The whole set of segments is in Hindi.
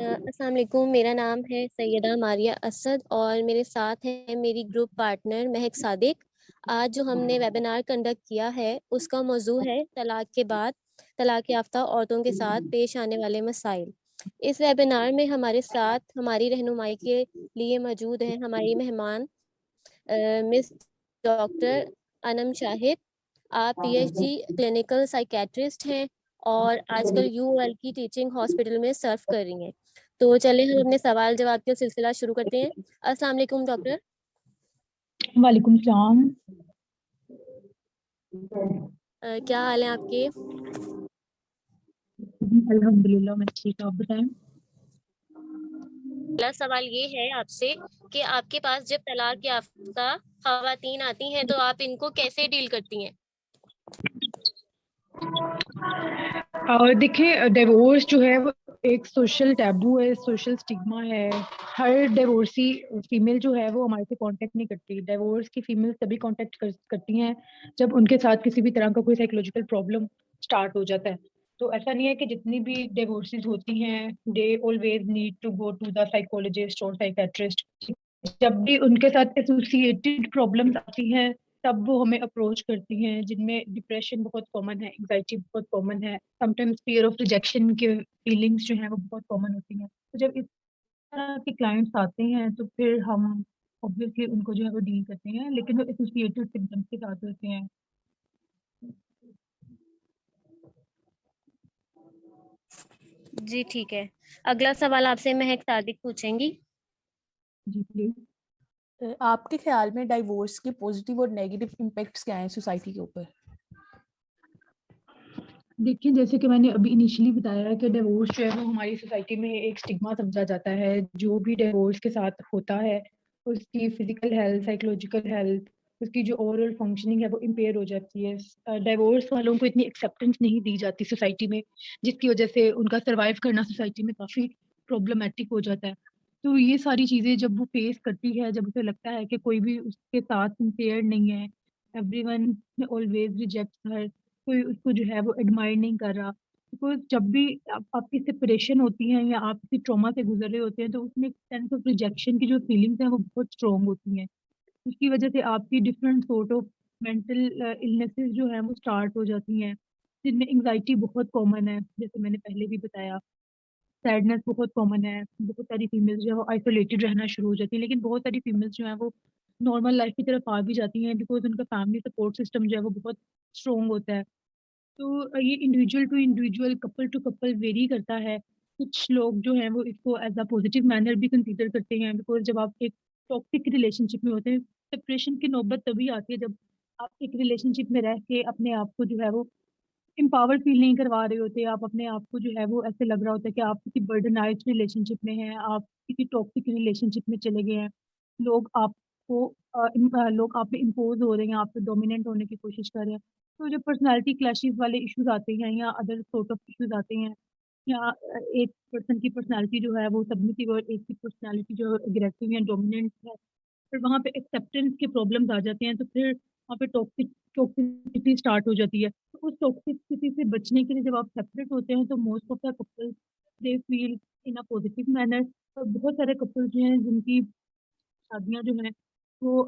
अस्सलाम वालेकुम, मेरा नाम है सैयदा मारिया असद और मेरे साथ है मेरी ग्रुप पार्टनर महक सादिक। आज जो हमने वेबिनार कंडक्ट किया है उसका मौजू है तलाक के बाद तलाक याफ्ता औरतों के साथ पेश आने वाले मसाइल। इस वेबिनार में हमारे साथ हमारी रहनुमाई के लिए मौजूद हैं हमारी मेहमान मिस डॉक्टर अनम शाहिद। आप पीएचडी क्लिनिकल साइकेट्रिस्ट हैं और आजकल यूएल की टीचिंग हॉस्पिटल में सर्व कर रही हैं। तो चले हम अपने सवाल जवाब का सिलसिला शुरू करते हैं। अस्सलाम वालेकुम डॉक्टर। वालेकुम सलाम। क्या हाल है आपके? अल्हम्दुलिल्लाह मैं ठीक हूँ, आप बताएं। पहला सवाल ये है आपसे कि आपके पास जब तलाक याफ्ता खवातीन आती हैं तो आप इनको कैसे डील करती हैं? देखिए, डिवोर्स जो है वो एक सोशल टैबू है, सोशल स्टिग्मा है। हर डिवोर्सी फीमेल जो है वो हमारे से कांटेक्ट नहीं करती। डिवोर्स की फीमेल तभी कांटेक्ट करती हैं जब उनके साथ किसी भी तरह का कोई साइकोलॉजिकल प्रॉब्लम स्टार्ट हो जाता है। तो ऐसा नहीं है कि जितनी भी डिवोर्सेस होती हैं they always need to go to the psychologist और साइकेट्रिस्ट। जब भी उनके साथ एसोसिएटेड प्रॉब्लम्स आती हैं तब वो हमें अप्रोच करती हैं, जिनमें डिप्रेशन बहुत कॉमन है, एंग्जाइटी बहुत कॉमन है, समटाइम्स फियर ऑफ रिजेक्शन के फीलिंग्स जो हैं वो बहुत कॉमन होती हैं। तो जब इस तरह के क्लाइंट्स आते हैं तो फिर हम ऑब्वियसली उनको जो है वो डील करते हैं, लेकिन वो एसोसिएटेड सिम्टम्स के साथ होते हैं। जी ठीक है। अगला सवाल आपसे महक सादिक पूछेंगी। जी प्लीज। आपके ख्याल में डाइवोर्स के पॉजिटिव और नेगेटिव इम्पैक्ट्स क्या हैं सोसाइटी के ऊपर? देखिए, जैसे कि मैंने अभी इनिशियली बताया है कि डिवोर्स जो है वो हमारी सोसाइटी में एक स्टिग्मा समझा जाता है। जो भी डिवोर्स के साथ होता है उसकी फिजिकल हेल्थ, साइकोलॉजिकल हेल्थ, उसकी जो ओवरऑल फंक्शनिंग है वो इम्पेयर हो जाती है। डिवोर्स वालों को इतनी एक्सेप्टेंस नहीं दी जाती सोसाइटी में, जिसकी वजह से उनका सर्वाइव करना सोसाइटी में काफ़ी प्रॉब्लमेटिक हो जाता है। तो ये सारी चीज़ें जब वो फेस करती है, जब उसे लगता है कि कोई भी उसके साथ सिंसियर नहीं है, एवरीवन ऑलवेज रिजेक्ट्स हर, कोई उसको जो है वो एडमायर नहीं कर रहा। बिकॉज़ जब भी आपकी सेपरेशन होती है या आप किसी ट्रॉमा से गुज़र रहे होते हैं तो उसमें एक सेंस ऑफ रिजेक्शन की जो फीलिंग्स हैं वो बहुत स्ट्रॉन्ग होती हैं। उसकी वजह से आपकी different sort of mental illnesses जो हैं वो स्टार्ट हो जाती हैं, जिनमें एंग्जायटी बहुत कॉमन है, जैसे मैंने पहले भी बताया। सैडनेस बहुत कॉमन है, बहुत सारी फीमेल्स जो है वो आइसोलेटेड रहना शुरू हो जाती है, लेकिन बहुत सारी फीमेल्स जो हैं वो नॉर्मल लाइफ की तरफ आ भी जाती हैं बिकॉज़ उनका फैमिली सपोर्ट सिस्टम जो है वो बहुत स्ट्रॉन्ग होता है। तो ये individual to individual, couple to couple vary करता है। कुछ लोग जो हैं वो इसको एज़ अ पॉजिटिव मैनर भी कंसीडर करते हैं बिकॉज़ जब आप एक टॉक्सिक रिलेशनशिप में होते हैं, सेपरेशन की नौबत तभी आती है जब आप एक रिलेशनशिप में रह के अपने आप को जो है वो एम्पावर्ड फील नहीं करवा रहे होते। आप अपने आप को जो है वो ऐसे लग रहा होता है कि आप किसी बर्डनाइज्ड रिलेशनशिप में हैं, आप किसी टॉक्सिक रिलेशनशिप में चले गए हैं। लोग आपको लोग आप पे इम्पोज़ हो रहे हैं, आप पे डोमिनेंट होने की कोशिश कर रहे हैं। तो जब पर्सनैलिटी क्लैशेज़ वाले इश्यूज़ आते हैं या अदर सॉर्ट ऑफ इश्यूज़ आते हैं, या एक पर्सन की पर्सनैलिटी जो है वो सबमिसिव और एक की पर्सनैलिटी जो एग्रेसिव या डोमिनेंट है, फिर वहाँ पे एक्सेप्टेंस के प्रॉब्लम्स आ जाते हैं, तो फिर वहाँ पे टॉक्सिसिटी स्टार्ट हो जाती है। तो उस टॉक्सिसिटी से बचने के लिए जब आप सेपरेट होते हैं तो most of the couples they feel in a positive manner. और बहुत सारे कपल्स जो हैं जिनकी शादियाँ जो हैं वो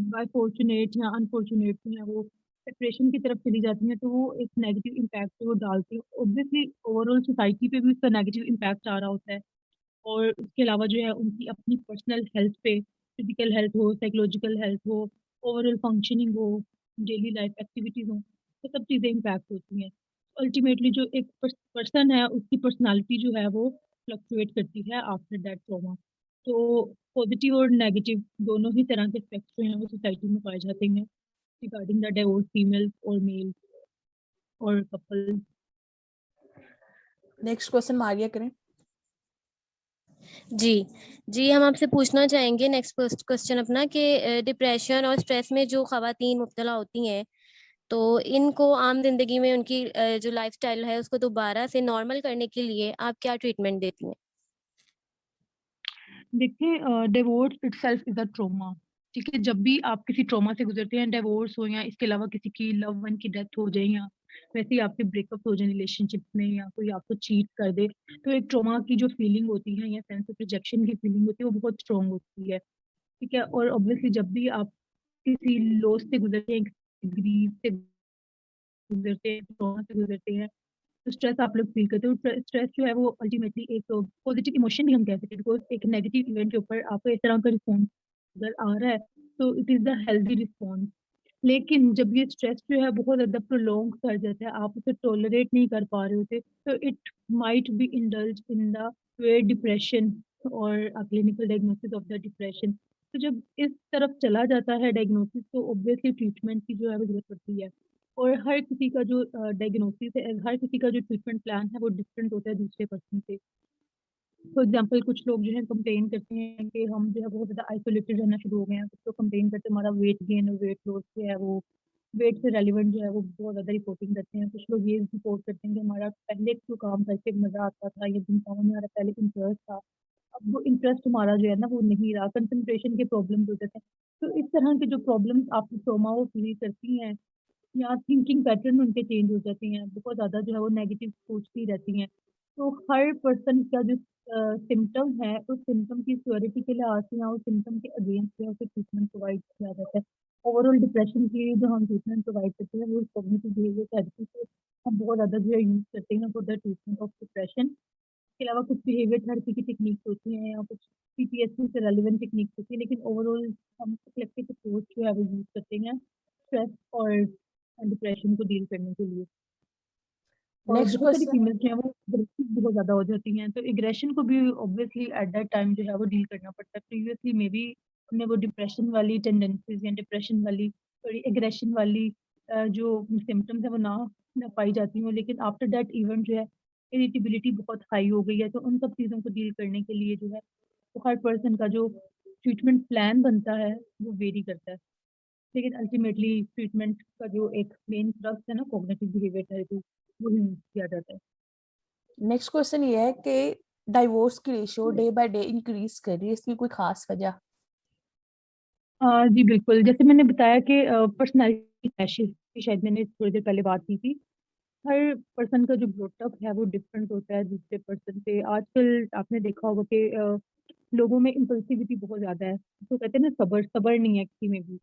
बाय फॉर्चुनेट या अनफॉर्चुनेट जो है वो सेपरेशन की तरफ चली जाती हैं, तो वो एक नेगेटिव इम्पैक्ट जो वो डालती है। ऑब्वियसली ओवरऑल सोसाइटी पे भी उसका नेगेटिव इम्पैक्ट आ रहा होता है। और उसके अलावा जो है उनकी अपनी पर्सनल हेल्थ पे, फिजिकल हेल्थ हो, साइकोलॉजिकल हेल्थ हो, ओवरऑल फंक्शनिंग हो, डेली लाइफ एक्टिविटीज हो, तो सब चीज़ें इम्पैक्ट होती हैं। अल्टीमेटली जो एक पर्सन है उसकी पर्सनालिटी जो है वो फ्लक्चुएट करती है आफ्टर दैट ट्रॉमा। तो पॉजिटिव और नेगेटिव दोनों ही तरह के इफेक्ट्स जो हैं वो सोसाइटी में पाए जाते हैं रिगार्डिंग द डिवोर्स फीमेल और मेल और कपल। नेक्स्ट क्वेश्चन मारिया करें। जी जी, हम आपसे पूछना चाहेंगे नेक्स्ट क्वेश्चन अपना कि डिप्रेशन और स्ट्रेस में जो खवातीन मुब्तला होती हैं तो इनको आम जिंदगी में उनकी जो लाइफस्टाइल है उसको दोबारा से नॉर्मल करने के लिए आप क्या ट्रीटमेंट देती हैं? देखिए, divorce itself is a trauma. ठीक है, जब भी आप किसी ट्रॉमा से गुजरते हैं, डिवोर्स हो या इसके अलावा किसी की लव वन की डेथ हो जाए या वैसे ही आपके ब्रेकअप हो जाए रिलेशनशिप में या कोई आपको चीट कर दे, तो एक ट्रॉमा की जो फीलिंग होती है या सेंस ऑफ रिजेक्शन की फीलिंग होती है, वो बहुत स्ट्रांग होती है, ठीक है? और ऑब्वियसली जब भी आप किसी लॉस से गुजरते हैं, ग्रीफ से गुजरते हैं, ट्रॉमा से गुजरते हैं, तो स्ट्रेस आप लोग फील करते हो। स्ट्रेस जो है वो अल्टीमेटली एक पॉजिटिव इमोशन भी हम कह सकते हैं, बिकॉज एक नेगेटिव इवेंट के ऊपर आपको इस तरह का रिस्पॉन्स अगर आ रहा है, तो it is the healthy response. लेकिन जब ये स्ट्रेस जो है बहुत ज़्यादा प्रोलॉन्ग कर जाता है, आप उसे टॉलरेट नहीं कर पा रहे होते, तो it might be indulge in the way depression और clinical diagnosis of the depression. तो जब इस तरफ चला जाता है डायग्नोसिस, तो ऑब्वियसली ट्रीटमेंट की जो है वो जरूरत पड़ती है। और हर किसी का जो डायग्नोसिस है, हर किसी का जो ट्रीटमेंट प्लान है वो डिफरेंट होता है दूसरे पर्सन से। फॉर एग्जाम्पल कुछ लोग जो है कंप्लेन करते हैं कि हम जो है बहुत ज़्यादा आइसोलेटेड रहना शुरू हो गए हैं, कुछ लोग कंप्लेन करते हैं हमारा वेट गेन और वेट लॉस जो है वो वेट से रेलिवेंट जो है वो बहुत ज़्यादा रिपोर्टिंग करते हैं। कुछ लोग ये रिपोर्ट करते हैं कि हमारा पहले जो काम करके मज़ा आता था, ये दिन काम में हमारा पहले इंटरेस्ट था, अब वो इंटरेस्ट हमारा जो है ना वो नहीं रहा, कंसंट्रेशन के प्रॉब्लम्स होते थे। तो इस तरह के जो प्रॉब्लम्स आपको ट्रॉमा वो फील करती हैं, या थिंकिंग पैटर्न उनके चेंज हो जाते हैं, बहुत ज़्यादा जो है वो नेगेटिव सोचती रहती हैं। तो हर पर्सन का जो सिम्पटम है, उस सिम्पटम की सिवियरिटी के लिहाज से या उस सिम्पटम के अगेंस्ट जो है उसे ट्रीटमेंट प्रोवाइड किया जाता है। ओवरऑल डिप्रेशन के लिए जो हम ट्रीटमेंट प्रोवाइड करते हैं वो कॉग्निटिव बिहेवियर थेरेपी से हम बहुत ज़्यादा जो है यूज़ करते हैं for the treatment of depression. इसके अलावा कुछ बिहेवियर थेरेपी की टेक्निक्स होती हैं या कुछ पीटीएसडी से रेलेवेंट टेक्निक्स होती है, लेकिन ओवरऑल हम कलेक्टिव अप्रोच जो है वो यूज़ करते हैं स्ट्रेस और डिप्रेशन को डील करने के लिए। और नेक्स्ट बहुत सारी क्वेश्चन। फीमेल्स जो है वो एग्रेसिव बहुत ज़्यादा हो जाती हैं, तो एग्रेशन को भी ऑब्वियसली एट दैट टाइम जो है वो डील करना पड़ता है। प्रीवियसली मे बी हमने वो डिप्रेशन वाली टेंडेंसीज या डिप्रेशन वाली थोड़ी एग्रेशन वाली जो सिम्टम्स है वो ना पाई जाती हूँ, लेकिन आफ्टर दैट इवेंट जो है इरिटेबिलिटी बहुत हाई हो गई है, तो उन सब चीज़ों को डील करने के लिए जो है वो हर पर्सन का जो ट्रीटमेंट प्लान बनता है वो वेरी करता है। लेकिन अल्टीमेटली ट्रीटमेंट का जो एक मेन थ्रस्ट है ना कॉग्निटिव बिहेवियर थेरेपी, वो यूज किया जाता है। नेक्स्ट क्वेश्चन ये है कि डाइवोर्स की ratio day by day increase कर रही है, इसकी कोई खास वजह? जी बिल्कुल, जैसे मैंने बताया कि पर्सनैलिटी क्लैशेस की शायद मैंने थोड़ी देर पहले बात की थी। हर पर्सन का जो ब्रोटअप है वो डिफरेंट होता है दूसरे पर्सन से। आजकल आपने देखा होगा कि लोगों में इम्पल्सिविटी बहुत ज़्यादा है, तो कहते हैं ना सबर सबर नहीं है किसी में भी।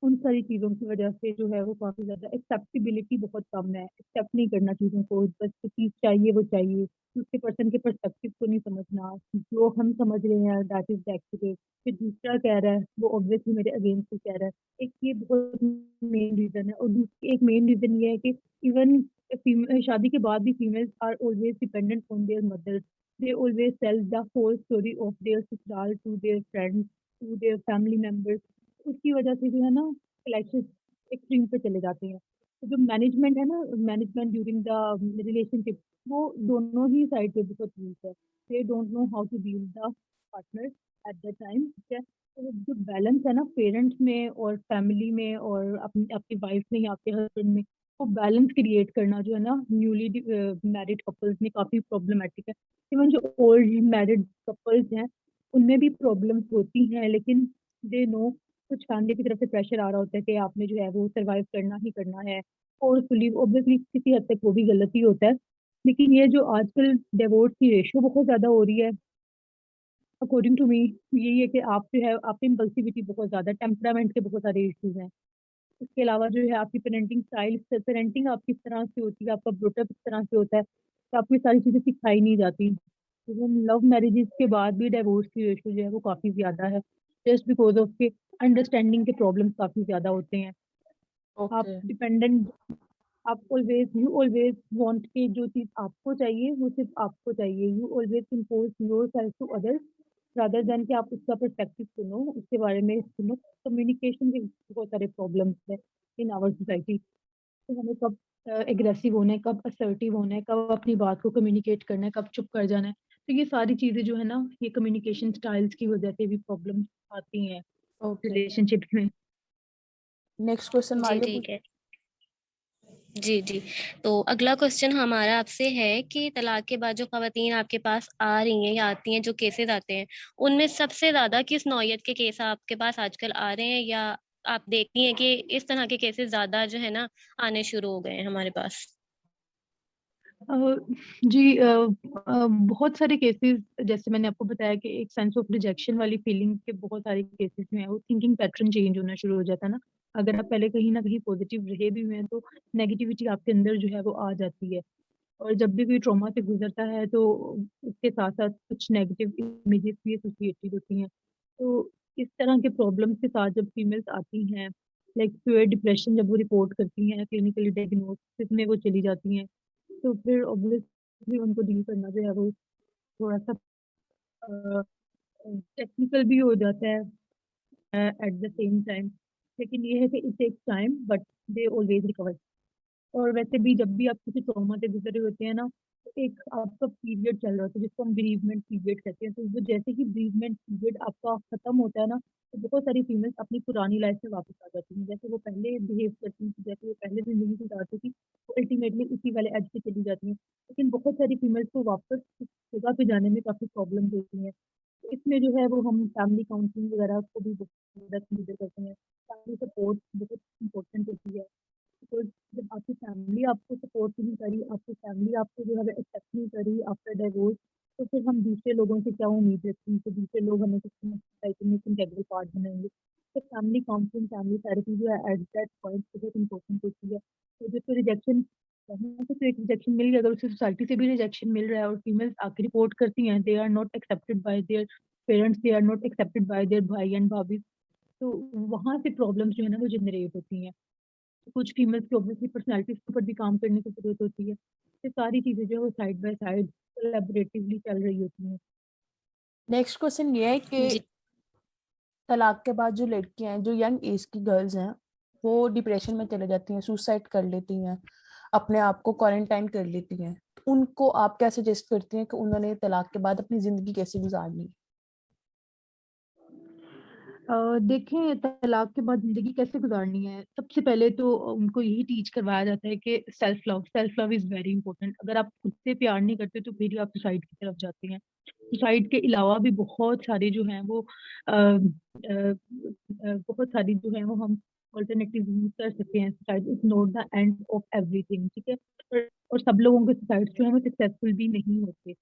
उन सारी चीज़ों की वजह से जो है वो काफ़ी ज़्यादा एक्सेप्टेबिलिटी बहुत कम है, एक्सेप्ट नहीं करना चीज़ों को, बस जो चीज़ चाहिए वो चाहिए, दूसरे पर्सन के पर्सपेक्टिव को नहीं समझना, जो हम समझ रहे हैं दैट इज़ द एक्चुअल, फिर दूसरा कह रहा है वो ऑब्वियसली मेरे अगेंस्ट ही कह रहा है। एक ये बहुत मेन रीज़न है, और दूसरी एक मेन रीज़न ये है कि इवन शादी के बाद भी females are always dependent on their mothers. They always tell the whole story of their sasural to their friends, to their family members. उसकी वजह से जो है ना क्लैशेस एक्सट्रीम पे चले जाते हैं। तो जो मैनेजमेंट है ना, मैनेजमेंट ड्यूरिंग द रिलेशनशिप, वो दोनों ही साइड पे बहुत वीक है। They don't know how to deal the partner at the time, ठीक है? तो जो बैलेंस है ना पेरेंट्स में और फैमिली में और अपनी आपकी वाइफ में या आपके हस्बैंड में, वो बैलेंस क्रिएट करना जो है ना न्यूली मैरिड कपल्स में काफ़ी प्रॉब्लमेटिक है। इवन जो ओल्ड मैरिड कपल्स हैं उनमें भी प्रॉब्लम्स होती हैं, लेकिन दे नो कुछ फैमिली की तरफ से प्रेशर आ रहा होता है कि आपने जो है वो सर्वाइव करना ही करना है, फोर्सफुली। ऑब्वियसली किसी हद तक वो भी गलत ही होता है, लेकिन ये जो आजकल डिवोर्स की रेशियो बहुत ज़्यादा हो रही है, अकॉर्डिंग टू मी यही है कि आप जो है आपकी इम्पल्सिविटी बहुत ज़्यादा, टेम्परामेंट के बहुत सारे इश्यूज हैं। इसके अलावा जो है आपकी पेरेंटिंग स्टाइल, पेरेंटिंग आप किस तरह से होती है, आपका ब्रोटअप किस तरह से होता है, तो आपको ये सारी चीज़ें सिखाई नहीं जाती। इवन लव मैरिजेस के बाद भी डिवोर्स की रेशियो जो है वो काफ़ी ज़्यादा है, जस्ट बिकॉज ऑफ के अंडरस्टैंडिंग के प्रॉब्लम्स काफ़ी ज़्यादा होते हैं। आप ओके। डिपेंडेंट, आप यू ऑलवेज वांट कि जो चीज़ आपको चाहिए वो सिर्फ आपको चाहिए। You always impose yourself to others rather than कि आप उसका पर्सपेक्टिव सुनो, उसके बारे में सुनो। कम्युनिकेशन के बहुत सारे प्रॉब्लम्स है इन आवर सोसाइटी। तो हमें कब एग्रेसिव होना है, कब असर्टिव होना है, कब अपनी बात को कम्युनिकेट करना है, कब चुप कर जाना है। तो ये सारी चीज़ें जो है ना ये कम्युनिकेशन स्टाइल्स की वजह से भी प्रॉब्लम आती हैं ओके। रिलेशनशिप में। नेक्स्ट क्वेश्चन जी मारिया ठीक है। जी, जी। तो अगला क्वेश्चन हमारा आपसे है कि तलाक के बाद जो ख़वातीन आपके पास आ रही हैं या आती हैं, जो केसेज़ आते हैं, उनमें सबसे ज़्यादा किस नौइयत के केस आपके पास आजकल आ रहे हैं, या आप देखती हैं कि इस तरह के केसेस ज़्यादा जो है ना आने शुरू हो गए हैं हमारे पास? अ, जी बहुत सारे केसेस, जैसे मैंने आपको बताया कि एक सेंस ऑफ रिजेक्शन वाली फीलिंग के बहुत सारे केसेस में है, वो थिंकिंग पैटर्न चेंज होना शुरू हो जाता है ना। अगर आप पहले कहीं न कहीं पॉजिटिव रहे भी हुए हैं, तो नेगेटिविटी आपके अंदर जो है वो आ जाती है। और जब भी कोई ट्रॉमा से गुज़रता है, तो उसके साथ-साथ कुछ नेगेटिव इमेजेस भी एसोसिएटेड होती हैं। तो इस तरह के प्रॉब्लम्स के साथ जब फीमेल्स आती हैं, लाइक सीवियर डिप्रेशन जब वो रिपोर्ट करती हैं, क्लिनिकली डायग्नोसिस में वो चली जाती हैं, तो फिर ऑब्वियसली उनको डील करना जो है वो थोड़ा-सा अ टेक्निकल भी हो जाता है एट द सेम टाइम। लेकिन ये है कि it takes time, but they always recover. और वैसे भी जब भी आप किसी ट्रॉमा से गुज़रे होते हैं ना, तो एक आपका पीरियड चल रहा होता है जिसको हम बेरीवमेंट पीरियड कहते हैं। तो वो जैसे ही बेरीवमेंट पीरियड आपका खत्म होता है ना, तो बहुत सारी फीमेल्स अपनी पुरानी लाइफ में वापस आ जाती हैं। जैसे वो पहले बिहेव करती थी, जैसे वो पहले ज़िंदगी गुज़ारती थी, वो अल्टीमेटली उसी वाले एज पे चली जाती हैं। लेकिन बहुत सारी फीमेल्स को वापस उस जगह पे जाने में काफ़ी प्रॉब्लम्स होती हैं। तो इसमें जो है वो हम फैमिली काउंसलिंग वगैरह को भी बहुत ज़्यादा कंसीडर करते हैं। फैमिली सपोर्ट बहुत इम्पोर्टेंट होती है। बिकॉज़ जब आपकी फैमिली आपको सपोर्ट नहीं करी, आपकी फैमिली आपको जो है एक्सेप्ट नहीं करी आफ्टर डिवोर्स, तो फिर हम दूसरे लोगों से क्या उम्मीद रखते हैं कि दूसरे लोग हमें किसी सोसाइटी में एक इंटीग्रल पार्ट बनाएँगे। तो फैमिली काउंसलिंग, फैमिली थेरेपी जो है एट दैट पॉइंट बहुत इम्पोर्टेंट होती है। तो जिसको रिजेक्शन वहाँ से तो एक रिजेक्शन मिल गया, अगर उसे सोसाइटी से भी रिजेक्शन मिल रहा है और फीमेल्स आके रिपोर्ट करती हैं, they are not accepted by their parents, they are not accepted by their भाई एंड भाभी, तो वहाँ से प्रॉब्लम्स जो है ना वो जनरेट होती हैं। कुछ फीमेल्स की ऑब्वियसली पर्सनैलिटीज़ के ऊपर भी काम करने की ज़रूरत होती है। ये सारी चीज़ें जो है वो साइड बाय साइड कोलैबोरेटिवली चल रही होती हैं। नेक्स्ट क्वेश्चन ये है कि जी। तलाक के बाद जो लड़कियां हैं, जो यंग एज की गर्ल्स हैं, वो डिप्रेशन में चले जाती हैं, सुसाइड कर लेती हैं, अपने आप को क्वारंटाइन कर लेती हैं, तो उनको आप क्या सजेस्ट करती हैं कि उन्होंने तलाक के बाद अपनी जिंदगी कैसे गुजारनी है? देखें, तलाक के बाद ज़िंदगी कैसे गुज़ारनी है, सबसे पहले तो उनको यही टीच करवाया जाता है कि self love is very important. अगर आप खुद से प्यार नहीं करते, तो फिर ही आप सुसाइड की तरफ जाते हैं। सुसाइड के अलावा भी बहुत सारे जो हैं वो बहुत सारी जो हैं वो हम अल्टरनेटिव यूज़ कर सकते हैं। Suicide is not the end of everything, ठीक है? और सब लोगों के सुसाइड जो हैं वो सक्सेसफुल भी नहीं होते।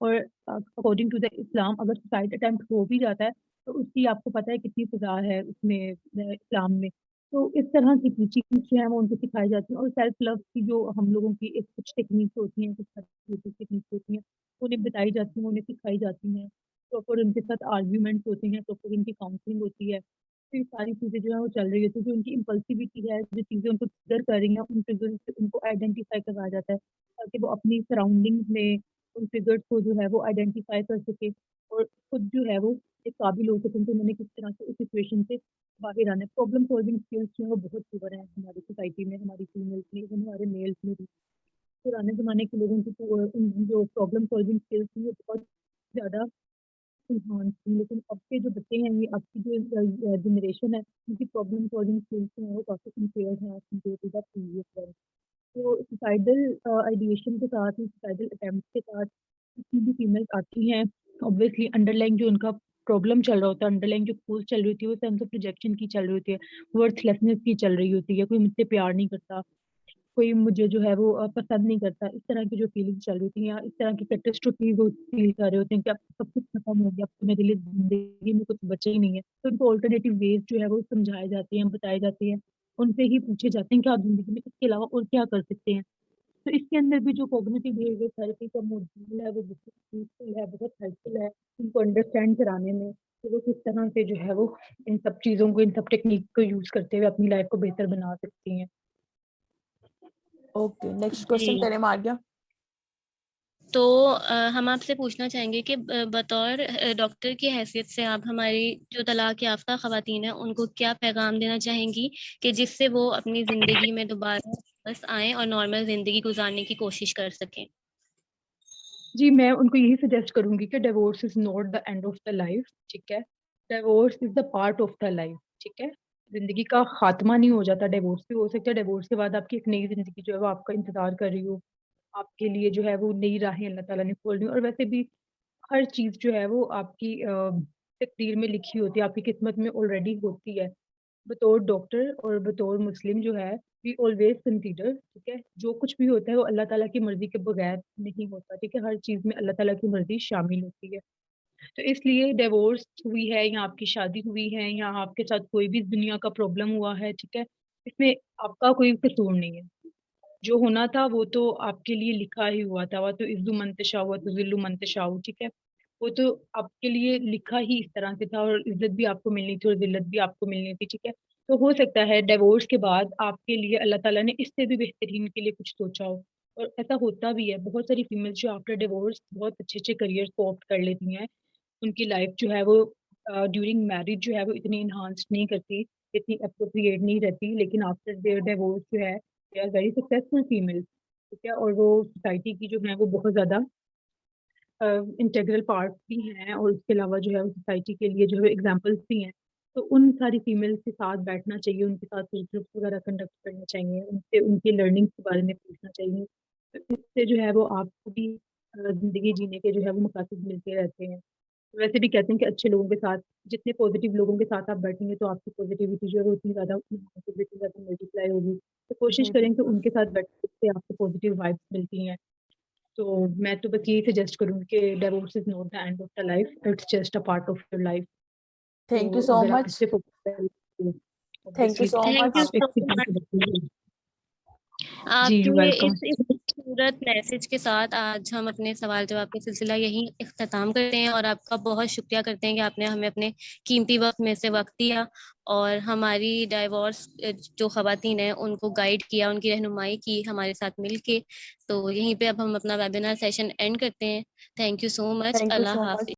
और अकॉर्डिंग टू द इस्लाम, अगर सुसाइड अटेम्प्ट हो भी जाता है, तो उसकी आपको पता है कितनी सज़ा है उसमें इस्लाम में। तो इस तरह की टीचिंग्स जो हैं वो उनको सिखाई जाती हैं, और सेल्फ लव की जो हम लोगों की एक कुछ टेक्निक्स होती हैं, कुछ थेरेप्यूटिक टेक्निक्स होती हैं, उन्हें बताई जाती हैं, उन्हें सिखाई जाती हैं। प्रॉपर उनके साथ आर्ग्यूमेंट्स होते हैं, प्रॉपर उनकी काउंसलिंग होती है। तो ये सारी चीज़ें जो हैं वो चल रही होती है। जो उनकी इम्पल्सिविटी है, जो चीज़ें उनको ट्रिगर कर रही हैं, उन ट्रिगर्स से उनको आइडेंटिफ़ाई करवाया जाता है, ताकि वो अपनी सराउंडिंग्स में उन ट्रिगर्स को जो है वो आइडेंटिफ़ाई कर सके, और खुद जो है वो एक काबिल हो सकें कि उन्होंने किस तरह से उस सिचुएशन से बाहर आना है। प्रॉब्लम सॉल्विंग स्किल्स जो है वो बहुत पुअर हैं हमारी सोसाइटी में, हमारी फीमेल्स में, इवन हमारे मेल्स में भी। पुराने ज़माने के लोगों की तो उन जो प्रॉब्लम सॉल्विंग स्किल्स थी वो बहुत ज़्यादा एनहांस थी, लेकिन अब के जो बच्चे हैं, ये अब की जो जनरेशन है, उनकी प्रॉब्लम सॉल्विंग स्किल्स जो हैं वो काफ़ी इम्पेयर्ड हैं as compare to the previous one. तो सुसाइडल आइडिएशन के साथ, सुसाइडल अटेम्प्ट के साथ जितनी भी फीमेल्स आती हैं, ऑब्वियसली अंडरलाइंग जो उनका प्रॉब्लम चल रहा होता है, अंडरलाइंग जो कॉज़ चल रही होती है, वो सेंस ऑफ रिजेक्शन की चल रही होती है, वर्थलेसनेस की चल रही होती है, कोई मुझसे प्यार नहीं करता, कोई मुझे जो है वो पसंद नहीं करता। इस तरह की जो फीलिंग्स चल रही थी, या इस तरह की कैटास्ट्रोफ़ी वो फ़ील कर रहे होते हैं कि अब सब कुछ खत्म हो गया, अब तो मेरे लिए ज़िंदगी में कुछ बचा ही नहीं है। तो उनको अल्टरनेटिव वेज़ जो है वो समझाए जाते हैं, बताए जाते हैं। उनसे ही पूछे जाते हैं कि आप ज़िंदगी में इसके अलावा और क्या कर सकते हैं? तो इसके अंदर भी जो कॉग्निटिव बिहेवियर थेरेपी का मॉड्यूल है, वो बहुत यूज़फुल है, बहुत हेल्पफुल है, उनको अंडरस्टैंड कराने में, कि वो किस तरह से जो है वो इन सब चीज़ों को, इन सब टेक्नीक को यूज़ करते हुए अपनी लाइफ़ को बेहतर बना सकती हैं। ओके, नेक्स्ट क्वेश्चन जी। तेरे मारिया। तो हम आपसे पूछना चाहेंगे कि बतौर डॉक्टर की हैसियत से आप हमारी जो तलाक याफ्ता ख़वातीन हैं उनको क्या पैगाम देना चाहेंगी कि जिससे वो अपनी ज़िंदगी में दोबारा वापस आएँ और नॉर्मल ज़िंदगी गुजारने की कोशिश कर सकें? जी, मैं उनको यही सजेस्ट करूँगी कि divorce is not the end of the life, ठीक है? Divorce is the part of the life, ठीक है? ज़िंदगी का खात्मा नहीं हो जाता डिवोर्स से, हो सकता है डिवोर्स के बाद आपकी एक नई ज़िंदगी जो है वो आपका इंतज़ार कर रही हो। आपके लिए जो है वो नई राहें अल्लाह ताला ने खोल दी, और वैसे भी हर चीज़ जो है वो आपकी तकदीर में लिखी होती है, आपकी किस्मत में ऑलरेडी होती है। बतौर डॉक्टर और बतौर मुस्लिम जो है, वी ऑलवेज कंसीडर, ठीक है, जो कुछ भी होता है वो अल्लाह ताला की मर्जी के बगैर नहीं होता, ठीक है, हर चीज में अल्लाह ताला की मर्जी शामिल होती है। तो इसलिए डिवोर्स हुई है या आपकी शादी हुई है या आपके साथ कोई भी दुनिया का प्रॉब्लम हुआ है, ठीक है, इसमें आपका कोई कसूर नहीं है। जो होना था वो तो आपके लिए लिखा ही हुआ था, वो तो इज़्ज़ु मन तशाअ व तुज़िल्लु मन तशाअ, ठीक है, वो तो आपके लिए लिखा ही इस तरह से था और इज्जत भी आपको मिलनी थी और जिल्लत भी आपको मिलनी थी, ठीक है। तो हो सकता है डिवोर्स के बाद आपके लिए अल्लाह ताला ने इससे भी बेहतरीन के लिए कुछ सोचा हो, और ऐसा होता भी है। बहुत सारी फीमेल्स जो आफ्टर डिवोर्स बहुत अच्छे-अच्छे करियर को ऑप्ट कर लेती हैं, उनकी लाइफ जो है वो ड्यूरिंग मैरिज जो है वो इतनी एनहांस नहीं करती, इतनी अप्रोप्रिएट नहीं रहती, लेकिन आफ्टर देयर डिवोर्स जो है they are very successful females, ठीक है, और वो सोसाइटी की जो है वो बहुत ज़्यादा इंटीग्रल पार्ट भी हैं और उसके अलावा जो है वो सोसाइटी के लिए जो है एग्जाम्पल्स भी हैं। तो उन सारी फीमेल्स के साथ बैठना चाहिए, उनके साथ ग्रुप्स वगैरह कंडक्ट करने चाहिए, उनसे उनकी लर्निंग्स के बारे में पूछना चाहिए। तो इससे जो है वो आपको भी ज़िंदगी जीने के जो है वो मकासद मिलते रहते हैं। वैसे भी कहते हैं कि अच्छे लोगों के साथ, जितने पॉजिटिव लोगों के साथ आप बैठेंगे तो आपकी पॉजिटिविटी जो है वो उतनी ज़्यादा पॉजिटिविटी ज़्यादा मल्टीप्लाई होगी। तो कोशिश करें कि उनके साथ बैठने से आपको पॉजिटिव वाइब्स मिलती हैं। तो मैं तो बस यही सजेस्ट करूँगी कि divorce is not the end of the life, it's just a part of your life. Thank you तो सो अगर आप मच। इससे फोकस करें तो thank you obviously so thank you much. आप एक सो मच। जी, आपके वेलकम। इस खूबसूरत मैसेज के साथ आज हम अपने सवाल जवाब का सिलसिला यहीं इख्तिताम करते हैं और आपका बहुत शुक्रिया करते हैं कि आपने हमें अपने कीमती वक्त में से वक्त दिया और हमारी डाइवोर्स जो खवातीन हैं उनको गाइड किया, उनकी रहनुमाई की हमारे साथ मिलके। तो यहीं पे अब हम अपना वेबिनार सेशन एंड करते हैं। Thank you so much. Thank you Allah so much. Hafiz.